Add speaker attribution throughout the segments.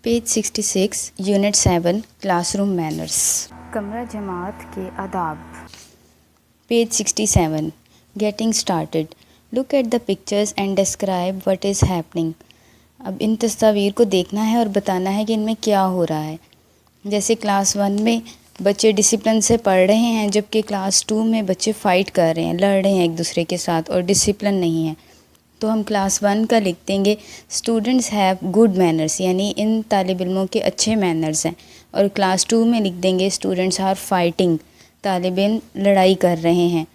Speaker 1: Page 66 unit 7 classroom manners. कमरा जमात के आदाब। Page 67 getting started. Look at the pictures and describe what is happening. अब इन तस्वीर को देखना है और बताना है कि इनमें क्या हो रहा है। जैसे क्लास 1 में बच्चे डिसिप्लिन से पढ़ रहे हैं, जबकि क्लास 2 में बच्चे फ़ाइट कर रहे हैं, लड़ रहे हैं एक दूसरे के साथ और डिसिप्लिन नहीं है। तो हम क्लास 1 का लिख देंगे स्टूडेंट्स हैव गुड मैनर्स, यानी इन तालिब इल्मों के अच्छे मैनर्स हैं। और क्लास 2 में लिख देंगे स्टूडेंट्स आर फाइटिंग, तालिब इल्म लड़ाई कर रहे हैं।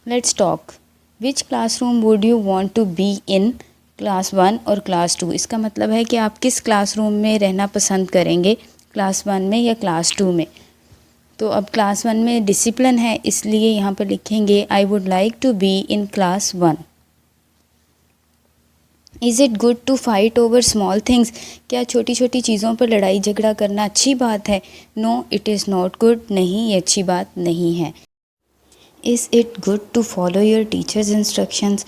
Speaker 1: Let's talk. Which classroom would you want to be in, class 1 और क्लास 2। इसका मतलब है कि आप किस क्लासरूम में रहना पसंद करेंगे, क्लास 1 में या क्लास 2 में। तो अब क्लास 1 में डिसिप्लिन है, इसलिए यहाँ पर लिखेंगे I would like to be in class 1। Is it good to fight over small things. क्या छोटी छोटी चीज़ों पर लड़ाई झगड़ा करना अच्छी बात है? No it is not good. नहीं, ये अच्छी बात नहीं है। Is it good to follow your teachers instructions.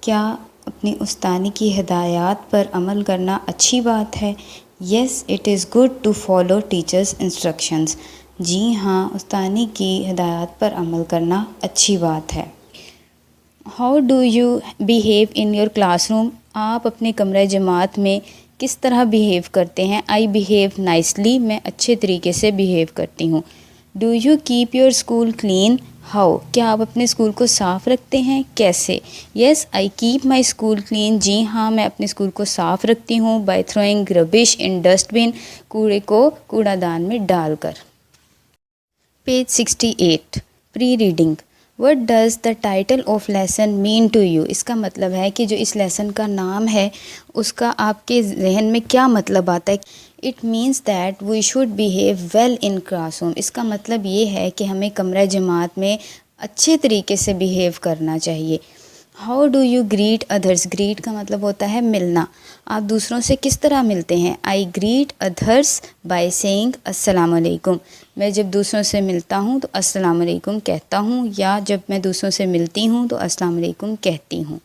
Speaker 1: क्या अपनी उस्तानी की हिदायत पर अमल करना अच्छी बात है? Yes it is good to follow teachers instructions. जी हाँ, उस्तानी की हिदायत पर अमल करना अच्छी बात है। How do you behave in your classroom. आप अपने कमरे जमात में किस तरह बिहेव करते हैं? I behave nicely. मैं अच्छे तरीके से बिहेव करती हूँ। Do you keep your school clean. How. क्या आप अपने स्कूल को साफ़ रखते हैं? कैसे? Yes I keep my school clean. जी हाँ, मैं अपने स्कूल को साफ़ रखती हूँ। By throwing rubbish in dustbin. कूड़े को कूड़ादान में डालकर। Page 68 pre reading. What does the title of lesson mean to you? इसका मतलब है कि जो इस लेसन का नाम है उसका आपके जहन में क्या मतलब आता है। It means that we should behave well in classroom। इसका मतलब ये है कि हमें कमरा जमात में अच्छे तरीके से बिहेव करना चाहिए। How do you greet others. Greet का मतलब होता है मिलना। आप दूसरों से किस तरह मिलते हैं? आई ग्रीट अदर्स बाय सेइंग अस्सलाम वालेकुम। मैं जब दूसरों से मिलता हूँ तो अस्सलाम वालेकुम कहता हूँ, या जब मैं दूसरों से मिलती हूँ तो अस्सलाम वालेकुम कहती हूँ।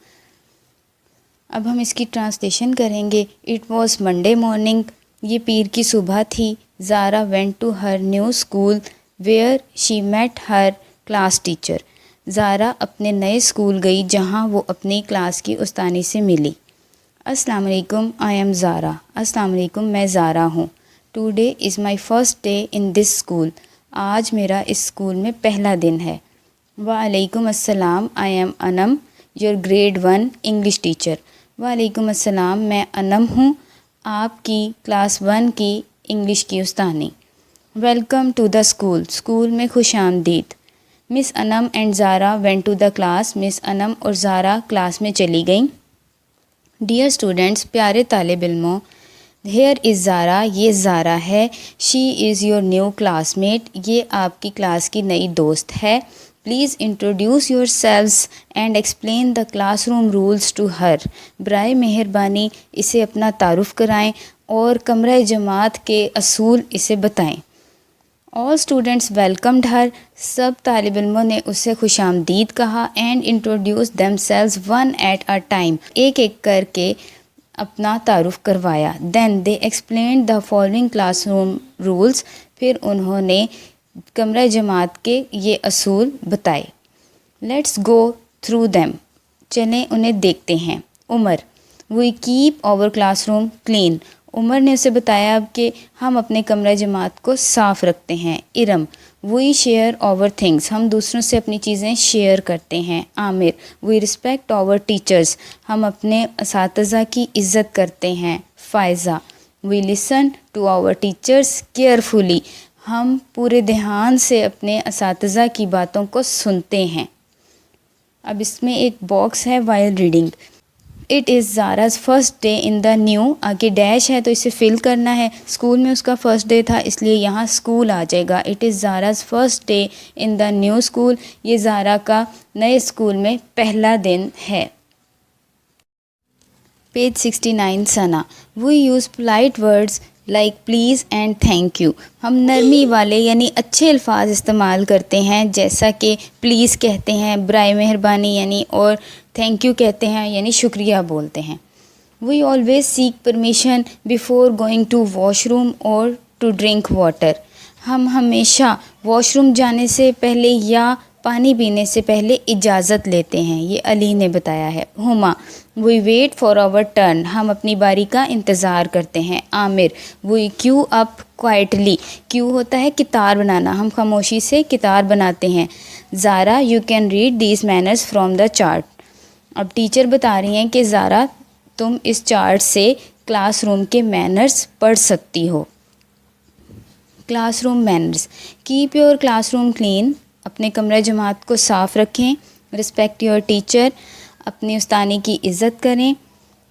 Speaker 1: अब हम इसकी ट्रांसलेशन करेंगे। It was Monday morning. ये पीर की सुबह थी। Zara went to her new school where she met her class teacher. Zara अपने नए स्कूल गई जहाँ वो अपनी क्लास की उस्तानी से मिली। अस्सलाम वालेकुम, आई एम ज़ारा। अस्सलाम वालेकुम, मैं ज़ारा हूँ। Today is my first day in this school. आज मेरा इस स्कूल में पहला दिन है। वालेकुम अस्सलाम, I am Anam your grade 1 English teacher. वालेकुम अस्सलाम, मैं अनम हूँ, आपकी क्लास 1 की इंग्लिश की उस्तानी। Welcome to the school. School में खुश आमदीद। Miss Anam and Zara went to the class. Miss Anam और ज़ारा क्लास में चली गईं। डियर स्टूडेंट्स, प्यारे तालिब इल्मों, हेयर इज़ ज़ारा। ये ज़ारा है। She is your new classmate. ये आपकी क्लास की नई दोस्त है। Please introduce yourselves and explain the classroom rules to her. बराए मेहरबानी इसे अपना तारुफ़ कराएँ और कमरा जमात के असूल इसे बताएँ। All students welcomed her. सब तालिब इल्मों ने उसे खुशामदीद कहा। And introduce themselves one at a time. एक एक करके अपना तारुफ करवाया। Then they explained the following classroom rules. फिर उन्होंने कमरा जमात के ये असूल बताए। Let's go through them. चलें उन्हें देखते हैं। Umar, we keep our classroom clean. Umar ने उसे बताया अब कि हम अपने कमरा जमात को साफ़ रखते हैं। Iram, we share our things. हम दूसरों से अपनी चीज़ें शेयर करते हैं। Aamir, we respect our teachers. हम अपने असातिज़ा की इज़्ज़त करते हैं। Faiza, we listen to our teachers carefully. हम पूरे ध्यान से अपने असातिज़ा की बातों को सुनते हैं। अब इसमें एक बॉक्स है while reading. It is Zara's first day in the new. आगे डैश है तो इसे फिल करना है। स्कूल में उसका फ़र्स्ट डे था, इसलिए यहाँ स्कूल आ जाएगा। It is Zara's first day in the new school. ये ज़ारा का नए स्कूल में पहला दिन है। पेज 69 सना। We use polite words like please and thank you. हम नरमी वाले यानी अच्छे अल्फाज इस्तेमाल करते हैं, जैसा कि प्लीज़ कहते हैं, बराए मेहरबानी यानी, और थैंक यू कहते हैं यानी शुक्रिया बोलते हैं। We always seek permission before going to washroom और टू ड्रिंक वाटर। हम हमेशा वॉशरूम जाने से पहले या पानी पीने से पहले इजाज़त लेते हैं, ये अली ने बताया है। Huma, we wait for our turn, हम अपनी बारी का इंतज़ार करते हैं। Aamir, we queue up quietly, queue होता है कितार बनाना, हम खामोशी से कितार बनाते हैं। Zara, you can read these manners from the chart. अब टीचर बता रही हैं कि ज़ारा तुम इस चार्ट से क्लासरूम के मैनर्स पढ़ सकती हो। Classroom manners, keep your classroom clean, अपने कमरे जमात को साफ़ रखें। रिस्पेक्ट योर टीचर, अपने उस्तानी की इज़्ज़त करें।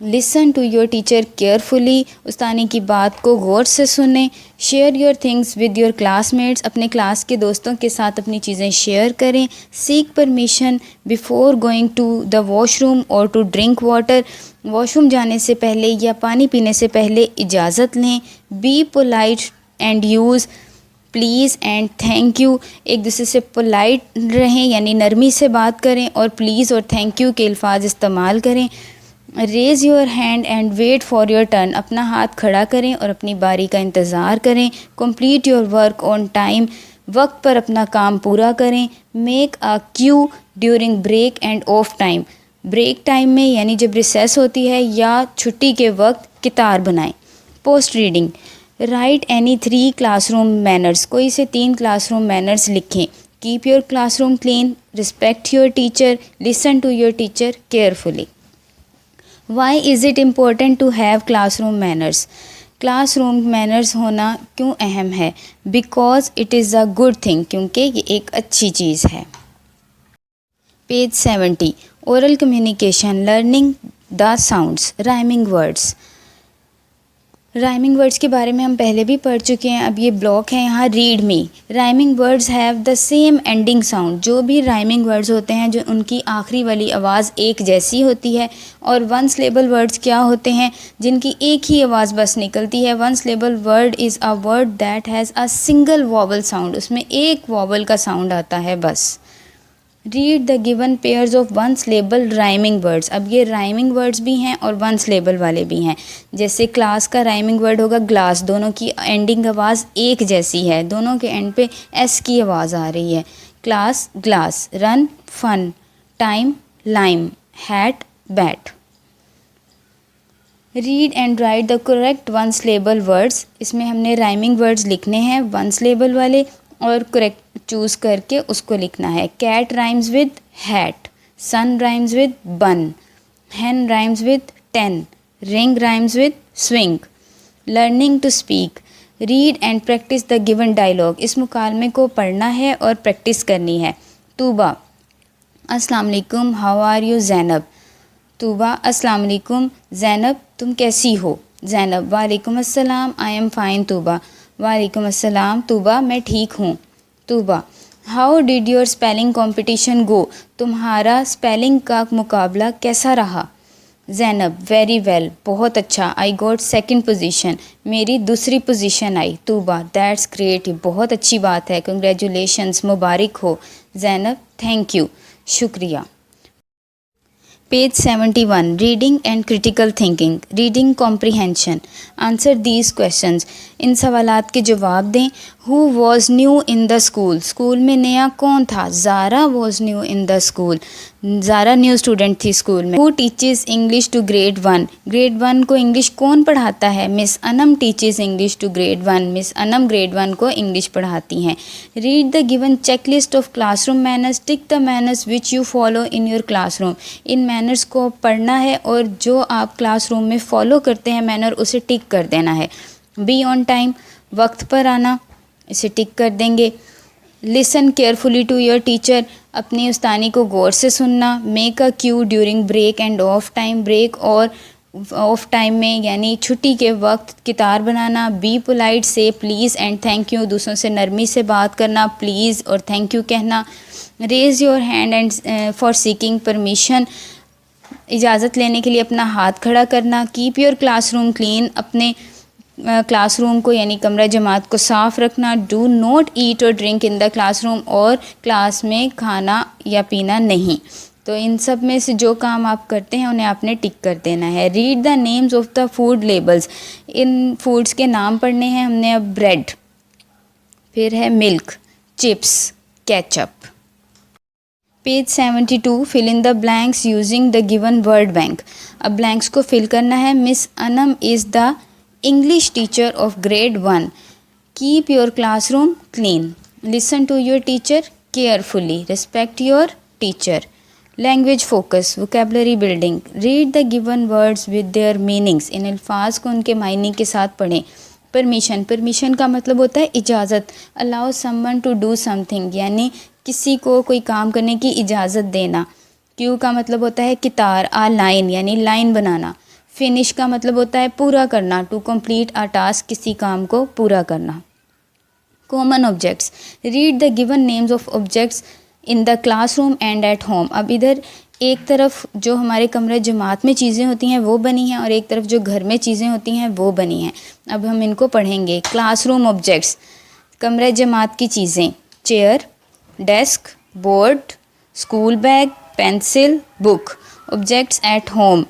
Speaker 1: Listen to your teacher carefully, उस्तानी की बात को गौर से सुनें। Share your things with your classmates, अपने क्लास के दोस्तों के साथ अपनी चीज़ें शेयर करें। Seek permission before going to the washroom और टू ड्रिंक वाटर, वॉशरूम जाने से पहले या पानी पीने से पहले इजाज़त लें। Be polite and use please and thank you, एक दूसरे से पोलाइट रहें यानी नरमी से बात करें और प्लीज़ और थैंक यू के अल्फाज इस्तेमाल करें। Raise your hand and wait for your turn, अपना हाथ खड़ा करें और अपनी बारी का इंतज़ार करें। Complete your work on time, वक्त पर अपना काम पूरा करें। Make a queue during break and off time, break time में यानी जब रिसेस होती है या छुट्टी के वक्त कितार बनाएं। Post reading, write any 3 classroom manners, कोई से 3 क्लासरूम मैनर्स लिखें। Keep your classroom clean, respect your teacher, listen to your teacher carefully. Why is it important to have classroom manners, classroom manners होना क्यों अहम है? Because it is a good thing, क्योंकि ये एक अच्छी चीज़ है। Page 70, oral communication, learning the sounds, rhyming words. Rhyming words के बारे में हम पहले भी पढ़ चुके हैं। अब ये ब्लॉक है यहाँ read me. Rhyming words have the same ending sound, जो भी राइमिंग वर्ड्स होते हैं जो उनकी आखिरी वाली आवाज़ एक जैसी होती है। और वन सिलेबल वर्ड्स क्या होते हैं? जिनकी एक ही आवाज़ बस निकलती है। One syllable word is a word that has a single vowel sound, उसमें एक वॉवल का साउंड आता है बस। Read the given pairs of one syllable rhyming words, अब ये राइमिंग वर्ड्स भी हैं और वन सिलेबल वाले भी हैं। जैसे क्लास का राइमिंग वर्ड होगा ग्लास, दोनों की एंडिंग आवाज़ एक जैसी है, दोनों के एंड पे एस की आवाज़ आ रही है। Class glass, run fun, time lime, hat bat. Read and write the correct one syllable words, इसमें हमने राइमिंग वर्ड्स लिखने हैं वन सिलेबल वाले और करेक्ट चूज़ करके उसको लिखना है। Cat rhymes with hat, sun rhymes with bun, hen rhymes with 10, ring rhymes with swing. Learning to speak, read and practice the given dialogue, इस मुकालमे को पढ़ना है और प्रैक्टिस करनी है। तूबा, अस्सलाम वालेकुम, how are you Zainab. Tooba, अस्सलाम वालेकुम, ज़ैनब तुम कैसी हो। ज़ैनब, वालेकुम अस्सलाम, आई एम फ़ाइन। तूबा, वालेकुम अस्सलाम, तूबा मैं ठीक हूँ। Tooba, how did your spelling competition go, तुम्हारा स्पेलिंग का मुकाबला कैसा रहा। ज़ैनब, वेरी वेल, बहुत अच्छा। आई गॉट सेकंड पोजीशन, मेरी दूसरी पोजीशन आई। तूबा, दैट्स ग्रेट, ये बहुत अच्छी बात है, कंग्रेचुलेशंस, मुबारक हो। ज़ैनब, थैंक यू, शुक्रिया। Page 71, reading and critical thinking, reading comprehension. Answer these questions, इन सवालात के जवाब दें। Who was new in the school, school में नया कौन था। Zara was new in the school, Zara new student थी स्कूल में। Who teaches English to grade 1, grade 1 को इंग्लिश कौन पढ़ाता है। Miss Anam teaches English to grade 1, miss Anam grade 1 को इंग्लिश पढ़ाती हैं। Read the given checklist of classroom manners, tick the manners which you follow in your classroom, इन manners को पढ़ना है और जो आप क्लासरूम में फॉलो करते हैं मैनर उसे टिक कर देना है। बी ऑन टाइम, वक्त पर आना, इसे टिक कर देंगे। Listen carefully to your teacher, अपनी उस्तानी को गौर से सुनना। Make a queue during break and off time, break और ऑफ टाइम में यानी छुट्टी के वक्त कितार बनाना। Be polite, say please and thank you, दूसरों से नरमी से बात करना, प्लीज़ और थैंक यू कहना। Raise your hand and for seeking permission, इजाज़त लेने के लिए अपना हाथ खड़ा करना। कीप योर क्लासरूम क्लीन, अपने क्लासरूम को यानी कमरा जमात को साफ़ रखना। डू नॉट ईट और ड्रिंक इन द क्लासरूम, और क्लास में खाना या पीना नहीं। तो इन सब में से जो काम आप करते हैं उन्हें आपने टिक कर देना है। Read the names of the food labels, इन फूड्स के नाम पढ़ने हैं हमने। अब ब्रेड, फिर है milk, chips, ketchup. Page 72, fill in the blanks using the given word bank. अब ब्लैंक्स को फिल करना है। Miss Anam is the English teacher of grade 1। Keep your classroom clean. Listen to your teacher carefully. Respect your teacher. Language focus, vocabulary building. Read the given words with their meanings, इन अल्फाज को उनके मायने के साथ पढ़ें। Permission, permission का मतलब होता है इजाज़त। Allow someone to do something, यानी किसी को कोई काम करने की इजाज़त देना। क्यू का मतलब होता है कितार। आ लाइन, यानी लाइन बनाना। फिनिश का मतलब होता है पूरा करना। टू कंप्लीट अ टास्क, किसी काम को पूरा करना। Common objects, read the given names of objects in the classroom and at home. अब इधर एक तरफ जो हमारे कमरे जमात में चीज़ें होती हैं वो बनी हैं और एक तरफ जो घर में चीज़ें होती हैं वो बनी हैं। अब हम इनको पढ़ेंगे। क्लासरूम ऑब्जेक्ट्स, कमरे जमात की चीज़ें। Chair, desk, board, school bag, pencil, book. Objects at home,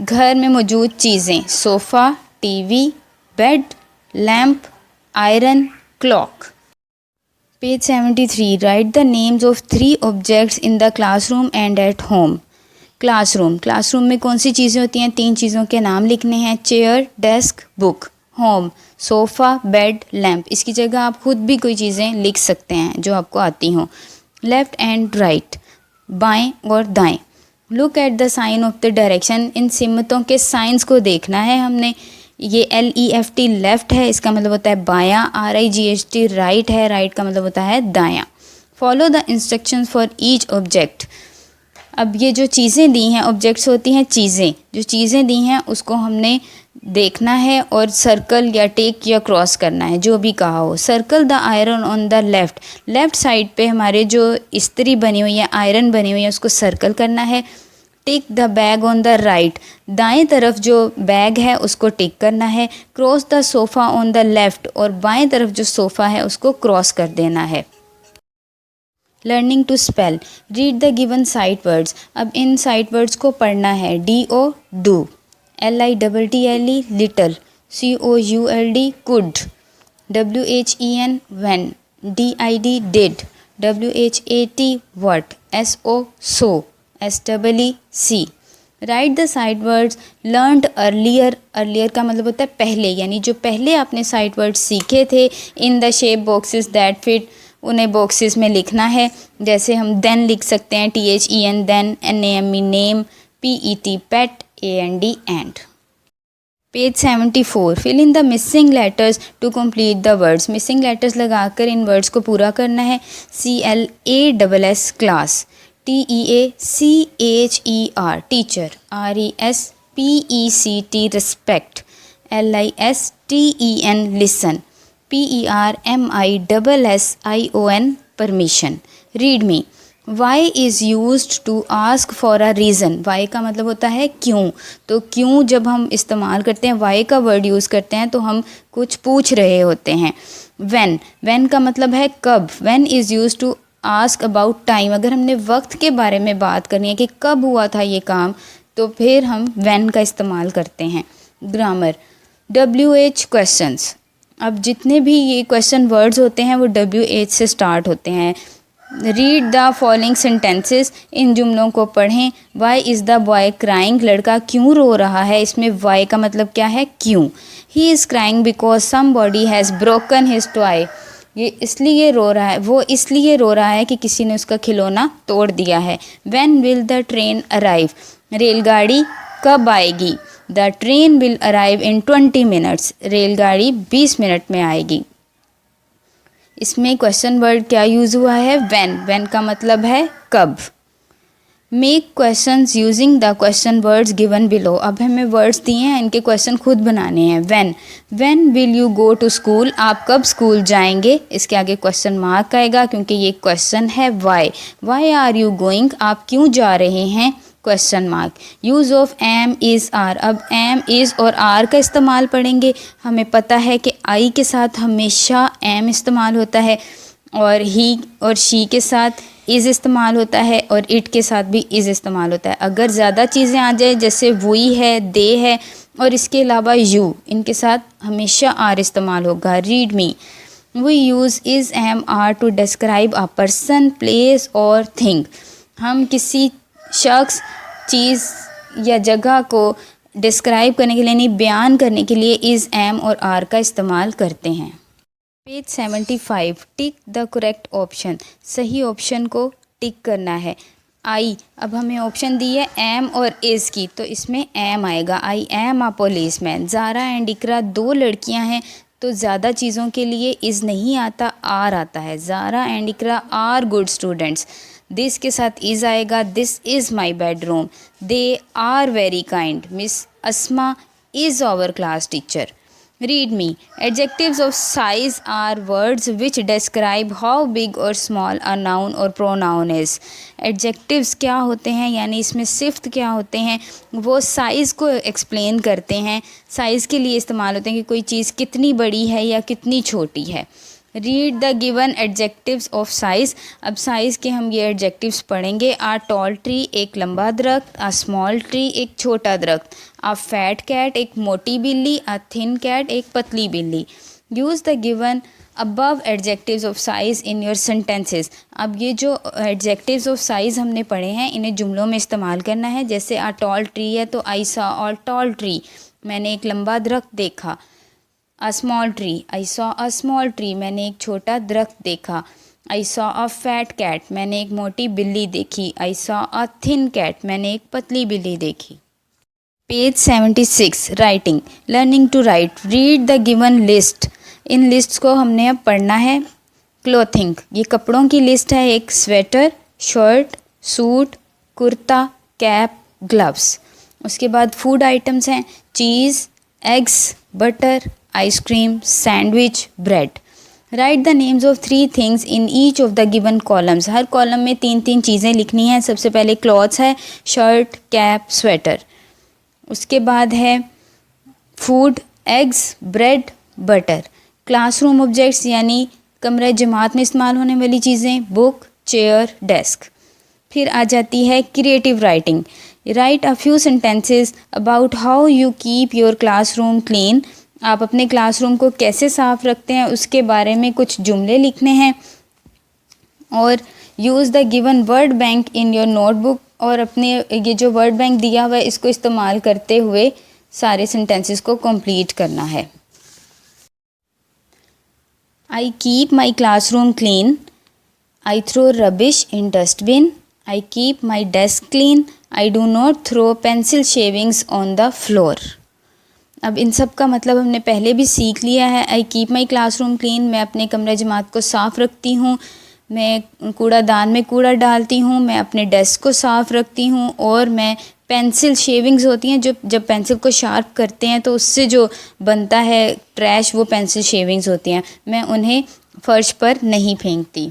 Speaker 1: घर में मौजूद चीज़ें। Sofa, TV, bed, lamp, iron, clock. Page 73, right the names of 3 objects in the classroom and at home. Classroom, classroom में कौन सी चीज़ें होती हैं? 3 चीज़ों के नाम लिखने हैं। Chair, desk, book. Home, sofa, bed, lamp. इसकी जगह आप खुद भी कोई चीज़ें लिख सकते हैं जो आपको आती हों। लेफ़्ट एंड राइट, बाएं और दाएं। Look at the sign of the direction, इन सिमतों के साइंस को देखना है हमने। ये LEFT लेफ़्ट है, इसका मतलब होता है बायां। RIGHT राइट है, राइट का मतलब होता है दायां। Follow the instructions for each object. अब ये जो चीज़ें दी हैं, ऑब्जेक्ट्स होती हैं चीज़ें, जो चीज़ें दी हैं उसको हमने देखना है और सर्कल या टेक या क्रॉस करना है, जो भी कहा हो। Circle the iron on the left, left side पे हमारे जो इस्त्री बनी हुई है, आयरन बनी हुई है, उसको सर्कल करना है। Tick the bag on the right, दाएं तरफ जो बैग है उसको टिक करना है। Cross the sofa on the left, और बाएं तरफ जो सोफ़ा है उसको क्रॉस कर देना है। Learning to spell, read the given sight words. अब इन साइट वर्ड्स को पढ़ना है। DO do, LITTLE little, COULD could, WHEN when, DID did, WHAT what, SO so, SEE। Write the sight words learned earlier, earlier का मतलब होता है पहले, यानी जो पहले आपने साइट वर्ड्स सीखे थे। In the shape boxes that fit, उन्हें बॉक्सेस में लिखना है। जैसे हम देन लिख सकते हैं, THEN then, NAME name, PET pet, AND and. Page 74, fill in the missing letters to complete the words. Missing letters लगाकर इन वर्ड्स को पूरा करना है। CLASS class, TEACHER teacher, RESPECT respect, LISTEN listen, PERMISSION permission. Read me, Y is used to ask for a reason. Y का मतलब होता है क्यों। तो क्यों जब हम इस्तेमाल करते हैं, वाई का वर्ड यूज़ करते हैं, तो हम कुछ पूछ रहे होते हैं। व्हेन, व्हेन का मतलब है कब। When is used to ask about time, अगर हमने वक्त के बारे में बात करनी है कि कब हुआ था ये काम, तो फिर हम व्हेन का इस्तेमाल करते हैं। Grammar, WH questions. अब जितने भी ये क्वेश्चन वर्ड्स होते हैं वो WH से स्टार्ट होते हैं। रीड द फॉलोइंग सेंटेंसेस, इन जुमलों को पढ़ें। Why is the boy crying, लड़का क्यों रो रहा है। इसमें वाई का मतलब क्या है, क्यों। He is crying because somebody has broken his toy, ये इसलिए रो रहा है, वो इसलिए रो रहा है कि किसी ने उसका खिलौना तोड़ दिया है। When will the train arrive, रेलगाड़ी कब आएगी। The train will arrive in 20 minutes, रेलगाड़ी 20 मिनट में आएगी। इसमें क्वेश्चन वर्ड क्या यूज़ हुआ है, व्हेन। व्हेन का मतलब है कब। Make questions using the question words given below. अब हमें वर्ड्स दिए हैं, इनके क्वेश्चन खुद बनाने हैं। When, when will you go to school, आप कब स्कूल जाएंगे। इसके आगे क्वेश्चन मार्क आएगा क्योंकि ये क्वेश्चन है। Why, why are you going, आप क्यों जा रहे हैं, question mark. Use of am is are, अब एम इज़ और आर का इस्तेमाल पढ़ेंगे। हमें पता है कि आई के साथ हमेशा एम इस्तेमाल होता है। और ही और शी के साथ इज़ इस्तेमाल होता है और इट के साथ भी इज़ इस्तेमाल होता है। अगर ज़्यादा चीज़ें आ जाए जैसे वही है, दे है और इसके अलावा यू, इनके साथ हमेशा आर इस्तेमाल होगा। Read me, we use is am are to describe a person, place और थिंग। हम किसी शख्स, चीज़ या जगह को डिस्क्राइब करने के लिए, नहीं बयान करने के लिए इज़ एम और आर का इस्तेमाल करते हैं। Page 75, tick the correct option, सही ऑप्शन को टिक करना है। आई, अब हमें ऑप्शन दी है एम और इज़ की, तो इसमें एम आएगा। I am a policeman. Zara and Iqra 2 लड़कियां हैं, तो ज़्यादा चीज़ों के लिए इज़ नहीं आता, आर आता है। Zara and Iqra are good students. This के साथ इज़ आएगा। This is my bedroom. They are very kind. Miss Asma is our class teacher. Read me. Adjectives of size are words which describe how big or small a noun or pronoun is. Adjectives क्या होते हैं, यानी इसमें सिफ्त क्या होते हैं, वो size को एक्सप्लेन करते हैं, साइज़ के लिए इस्तेमाल होते हैं कि कोई चीज़ कितनी बड़ी है या कितनी छोटी है। Read the given adjectives of size. अब साइज़ के हम ये एडजेक्टिव्स पढ़ेंगे। आ टॉल ट्री, एक लंबा दरख्त। आ स्मॉल ट्री, एक छोटा दरख्त। आ फैट कैट, एक मोटी बिल्ली। आ थिन कैट, एक पतली बिल्ली। Use the given above adjectives of size in your sentences. अब ये जो एडजेक्टिव्स ऑफ साइज़ हमने पढ़े हैं, इन्हें जुमलों में इस्तेमाल करना है। जैसे आ टॉल ट्री है तो I saw a tall tree, मैंने एक लंबा दरख्त देखा। A small tree, I saw a small tree, मैंने एक छोटा दरख्त देखा। I saw a fat cat, मैंने एक मोटी बिल्ली देखी। I saw a thin cat, मैंने एक पतली बिल्ली देखी। Page 76, writing, learning to write. Read the given list. इन लिस्ट्स को हमने अब पढ़ना है। क्लोथिंग, ये कपड़ों की लिस्ट है। एक sweater, shirt, suit, kurta, cap, gloves. उसके बाद फूड आइटम्स हैं cheese, eggs, butter, ice cream, sandwich, bread. Write the names of 3 things in each of the given columns. हर कॉलम में 3 चीज़ें लिखनी हैं। सबसे पहले क्लॉथ्स है, शर्ट, कैप, स्वेटर। उसके बाद है food, eggs, bread, butter. Classroom objects यानी कमरे जमात में इस्तेमाल होने वाली चीज़ें, बुक, चेयर, डेस्क। फिर आ जाती है creative writing. Right a few sentences about how you keep your classroom clean. आप अपने क्लासरूम को कैसे साफ़ रखते हैं उसके बारे में कुछ जुमले लिखने हैं। और use the given word bank in your notebook, और अपने ये जो वर्ड बैंक दिया हुआ है इसको इस्तेमाल करते हुए सारे सेंटेंसेस को कंप्लीट करना है। I keep my classroom clean. I throw rubbish in dustbin. I keep my desk clean. I do not throw pencil shavings on the floor. अब इन सब का मतलब हमने पहले भी सीख लिया है। I keep my classroom clean, मैं अपने कमरे जमात को साफ़ रखती हूँ। मैं कूड़ादान में कूड़ा डालती हूँ। मैं अपने डेस्क को साफ़ रखती हूँ। और मैं पेंसिल शेविंग्स होती हैं, जब पेंसिल को शार्प करते हैं तो उससे जो बनता है ट्रैश, वो पेंसिल शेविंग्स होती हैं, मैं उन्हें फ़र्श पर नहीं फेंकती।